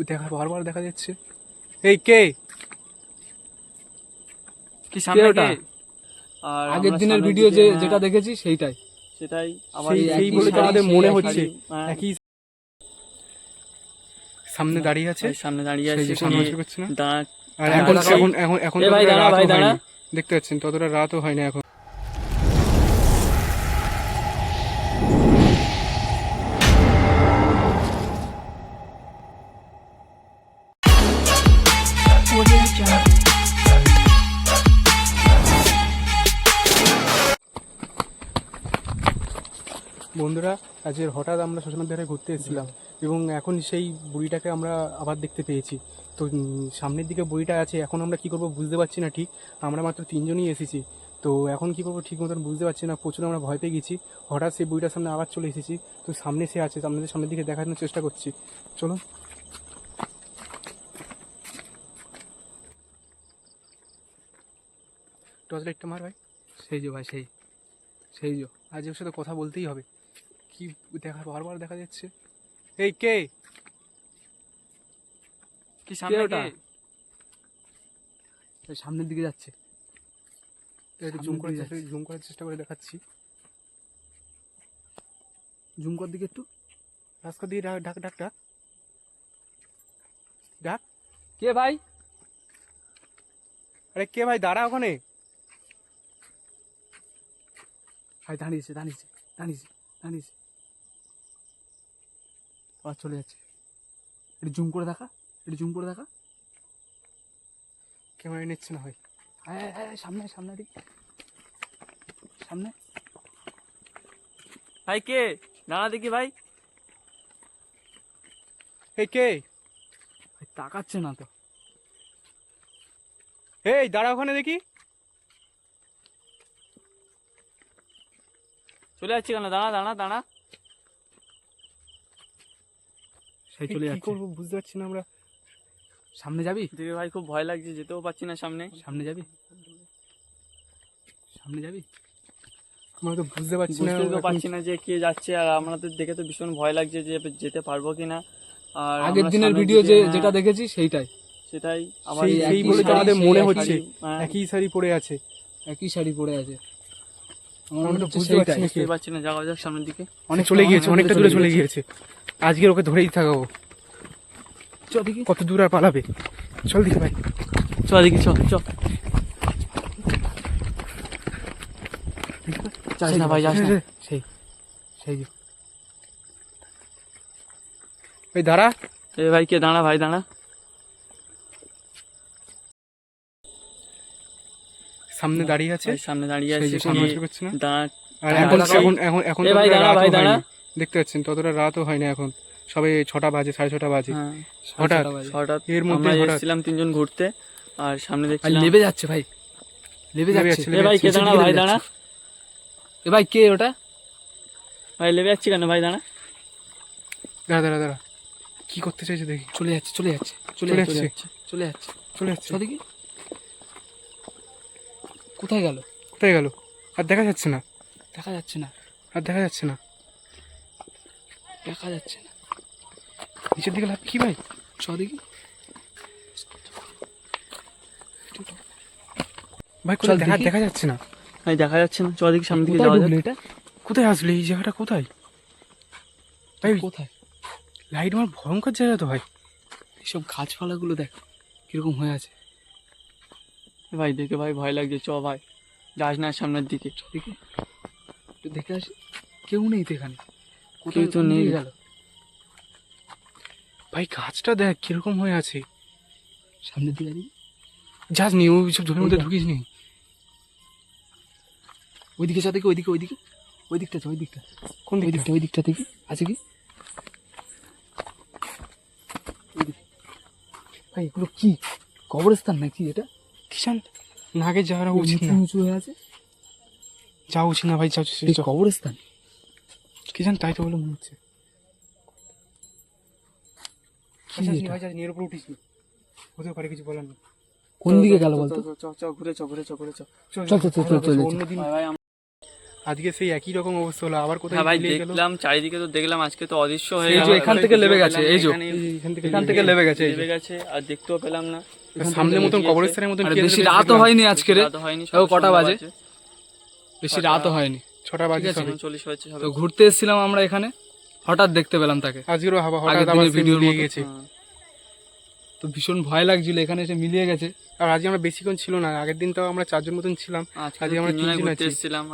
দেখা বারবার দেখা যাচ্ছে। এই কে? কি সামনে ওটা? কে? আর আগের আমরা দিনের সামনের ভিডিও দিকে, যেটা দেখেছি সেইটাই। সেটাই আবার সেই একই বলে তো শাড়ি, আমাদের সেই মনে একই হচ্ছে শাড়ি, একই সামনে দাঁড়িয়ে আছে। ভাই সামনে দাঁড়িয়ে সেই আছে, যে সামনে আসতে পারছে না। দাঁড় আর দাঁড় এখন লাগাই। এখন এখন এখন এ ভাই ততটা দাঁড়া, রাতও ভাই দাঁড়া। হয়নি, দেখতে পাচ্ছেন ততটা রাতও হয় না এখন। বন্ধুরা, আজকে হঠাৎ আমরা শ্মশানের ধারে ঘুরতে এসেছিলাম এবং এখন সেই বুড়িটাকে আমরা আবার দেখতে পেয়েছি। তো সামনের দিকে বুড়িটা আছে, এখন আমরা কী করবো বুঝতে পারছি না ঠিক। আমরা মাত্র 3 জনই এসেছি, তো এখন কী করবো ঠিক মতন বুঝতে পারছি না। প্রচুর আমরা ভয় পেয়ে গেছি। হঠাৎ সেই বুড়িটার সামনে আবার চলে এসেছি। তো সামনে সে আছে, সামনের দিকে দেখানোর চেষ্টা করছি। চলো। টর্চ লাইটটা মার ভাই। সেই যে ভাই, সেই যে আজ ওর সাথে কথা বলতেই হবে। কি বারবার দেখা যাচ্ছে। এই কে? কি সামনে ওটা? কে? সামনের দিকে যাচ্ছে। একটু জুম করার চেষ্টা করে দেখাচ্ছি। জুম কর দিকে একটু। রাস্তা দিয়ে ডাক ডাক ডাক ডাক ডাক। কে ভাই? আরে কে ভাই? দাঁড়া ওখানে। ভাই দাঁড়িয়েছে। আবার চলে যাচ্ছে। একটু জুম করে দেখা। ক্যামেরা নিচ্ছে না ভাই। সামনে দিকে সামনে। ভাই কে? দাঁড়া দেখি ভাই। এই কে? ভাই তাকাচ্ছে না তো। এই দাঁড়া ওখানে দেখি। চলে যাচ্ছি কেন? দাঁড়া দাঁড়া দাঁড়া। সেই চলে কি যাচ্ছে। করবো বুঝতে পারছি না আমরা। সামনে যাবি? দেখে ভাই খুব ভয় লাগছে, যেতেও পারছি না সামনে। সামনে যাবি? আমরা তো বুঝতে পারছি না। বুঝতেই তো এখন পারছি না যে কে যাচ্ছে, আর আমাদের দেখে তো ভীষণ ভয় লাগছে যে যেতে পারবো কিনা। আর আগের আমরা দিনের সামনের ভিডিও দিকে, যেটা দেখেছি সেইটাই। সেটাই আবার সেই একই বলে তো শাড়ি, আমাদের সেই মনে একই হচ্ছে শাড়ি, হ্যাঁ। একই শাড়ি পরে আছে। একই শাড়ি পরে আছে। আমার আমরা মনে তো হচ্ছে বুঝতে পারছি সেইটাই। না। বুঝতেই পারছি না, যাওয়া যাক সামনের দিকে। অনেক চলে গিয়েছে, অনেকটা দূরে চলে গিয়েছে। আজকে ওকে ধরেই থাকাবো। চ দেখি। কত দূর আর পালাবে? চল দেখি ভাই। চ দেখি, চ চ। যাস না ভাই, যাস না। সেই যে ভাই দাঁড়া। এ ভাই কে? দাঁড়া ভাই দাঁড়া। সামনে দাঁড়িয়ে আছে। ভাই সামনে দাঁড়িয়ে সেই আছে, যে সামনে আসতে পারছে না। দাঁড় আর দাঁড় এখন লাগাই। এখন এখন এখন এ ভাই ততটা দাঁড়া, রাতও ভাই দাঁড়া। হয়নি, দেখতে পাচ্ছেন ততটা রাতও হয় না এখন। সবে 6টা বাজে, 6:30 বাজে। হ্যাঁ, হঠাৎ হঠাৎ এর মধ্যে আমরা হঠাৎ এসেছিলাম 3 জন ঘুরতে, আর সামনে আর দেখছিলাম। লেবে যাচ্ছে ভাই, লেবে লেবে যাচ্ছে। যাচ্ছে। এ ভাই কে? নিচের দাঁড়া দিকে ভাই লেবে দাঁড়া। যাচ্ছে। এ ভাই কে ওটা? ভাই লেবে যাচ্ছি কেন? ভাই দাঁড়া। দাঁড়া দাঁড়া দাঁড়া। কি করতে চাইছে দেখি। চলে যাচ্ছে। চলে যাচ্ছে। চ দেখি কোথায় গেল? কোথায় গেল? আর দেখা যাচ্ছে না। দেখা যাচ্ছে না। নিচের দিকে লাভ কি ভাই? চ দেখি। ভাই কোথায়? চল দেখি। দেখা যাচ্ছে না। ভাই দেখা যাচ্ছে না, চ দেখি সামনের দিকে কোথায় যাওয়া যাক। ঢুকলো এটা? কোথায় আসলে এই জায়গাটা? কোথায় ভাই? কোথায়? লাইট মার ভয়ঙ্কর জায়গা তো ভাই। এইসব গাছপালাগুলো দেখ কিরকম হয়ে আছে। ভাই দেখে ভাই ভয় লাগছে, চ ভাই যাস না সামনের দিকে। দেখি একটু দেখে আসি। কেউ নেই তো এখানে। কেউ তো নেই। গেল ভাই গাছটা দেখ কিরকম হয়ে আছে। সামনের দিকে দেখি। যাস নি ওই সব ঝোপের মধ্যে ঢুকিস নি। ওইদিকে চ দেখি। ওই দিকটা চ, ওই দিকটা। কোন দিকটা? ওই দিকটা দেখি আছে কি। ভাই এগুলো কি কবরস্থান নাকি এটা? কিষান নাগে যাওয়া উচিত না। উঁচু হয়ে আছে। যাওয়া উচিত না ভাই। যাও এই কবরস্থান। কিষান তাই তো বলে মনে হচ্ছে। কি এটা? ভাই যাস নি, এর উপর উঠিস নি। হতেও পারে, কিছু বলার নেই। কোন দিকে গেল বলতো? চ ঘুরে চ। চল অন্যদিন। আজকে সেই একই রকম অবস্থা হলো, আবার কোথায় হ্যাঁ ভাই মিলিয়ে গেল। দেখলাম চারিদিকে, তো দেখলাম আজকে তো অদৃশ্য হয়ে এই গেল। যে এখান থেকে লেবে গেছে, এই যে এখানে এখান থেকে লেবে গেছে, এই যে। লেবে গেছে আর দেখতেও পেলাম না। সামনে মতন কবরস্থানের মতন আরে কেঁদে বেশি ফেলেছে রাতও দেখলাম। হয়নি আজকে রে, রাত হয়নি, তাও কটা সন্ধ্যা বাজে? বেশি রাতও হয়নি। 6টা বাজে ঠিক আছে। সবে। 39 হয়েছে সবে। তো ঘুরতে এসেছিলাম আমরা এখানে, হঠাৎ দেখতে পেলাম তাকে। আজকেরও হঠাৎ আগের আবার দিনের সে ভিডিওর মিলিয়ে মতো। গেছে। হ্যাঁ। তো ভীষণ ভয় লাগছিল, এখানে এসে মিলিয়ে গেছে। আর আজকে আমরা বেশিক্ষণ ছিল না, আগের দিন তো আমরা 4 জন মতন ছিলাম, আজকে আজকে আমরা 3 জনে 3 জন ঘুরতে আছি। এসেছিলাম।